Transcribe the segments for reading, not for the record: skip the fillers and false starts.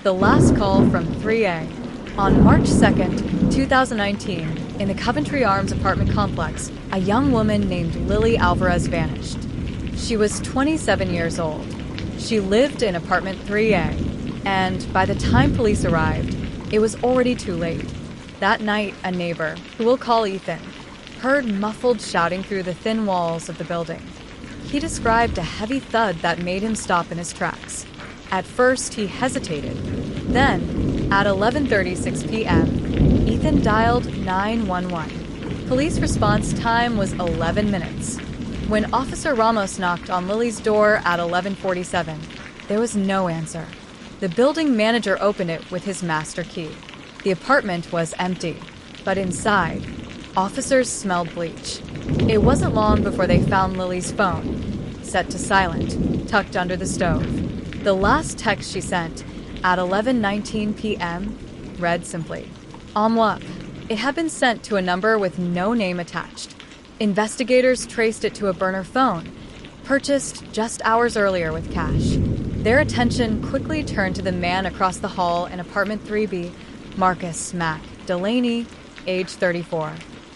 The last call from 3A. On March 2nd, 2019, in the Coventry Arms apartment complex, a young woman named Lily Alvarez vanished. She was 27 years old. She lived in apartment 3A, and by the time police arrived, it was already too late. That night, a neighbor, who we'll call Ethan, heard muffled shouting through the thin walls of the building. He described a heavy thud that made him stop in his tracks. At first, he hesitated. Then, at 11:36 p.m., Ethan dialed 911. Police response time was 11 minutes. When Officer Ramos knocked on Lily's door at 11:47, there was no answer. The building manager opened it with his master key. The apartment was empty, but inside, officers smelled bleach. It wasn't long before they found Lily's phone, set to silent, tucked under the stove. The last text she sent, at 11:19 p.m., read simply, "En moi." It had been sent to a number with no name attached. Investigators traced it to a burner phone, purchased just hours earlier with cash. Their attention quickly turned to the man across the hall in apartment 3B, Marcus Mac Delaney, age 34.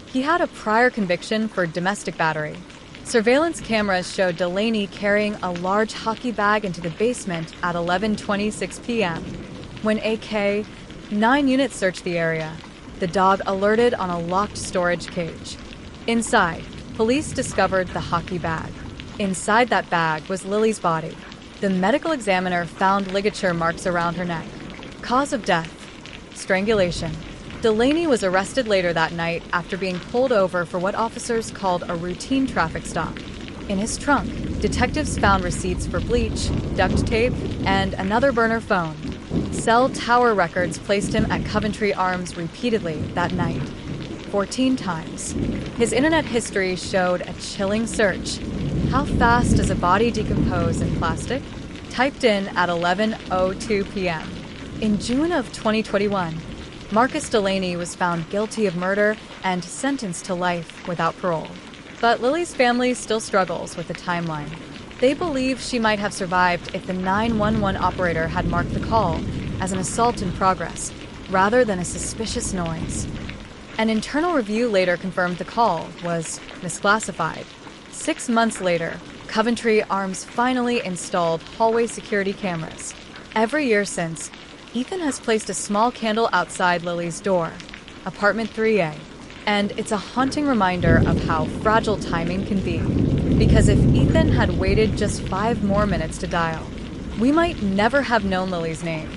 He had a prior conviction for domestic battery. Surveillance cameras showed Delaney carrying a large hockey bag into the basement at 11:26 p.m. When AK 9 units searched the area, the dog alerted on a locked storage cage. Inside, police discovered the hockey bag. Inside that bag was Lily's body. The medical examiner found ligature marks around her neck. Cause of death: strangulation. Delaney was arrested later that night after being pulled over for what officers called a routine traffic stop. In his trunk, detectives found receipts for bleach, duct tape, and another burner phone. Cell tower records placed him at Coventry Arms repeatedly that night, 14 times. His internet history showed a chilling search. How fast does a body decompose in plastic? Typed in at 11:02 p.m. In June of 2021, Marcus Delaney was found guilty of murder and sentenced to life without parole. But Lily's family still struggles with the timeline. They believe she might have survived if the 911 operator had marked the call as an assault in progress, rather than a suspicious noise. An internal review later confirmed the call was misclassified. 6 months later, Coventry Arms finally installed hallway security cameras. Every year since, Ethan has placed a small candle outside Lily's door, apartment 3A, and it's a haunting reminder of how fragile timing can be. Because if Ethan had waited just 5 more minutes to dial, we might never have known Lily's name.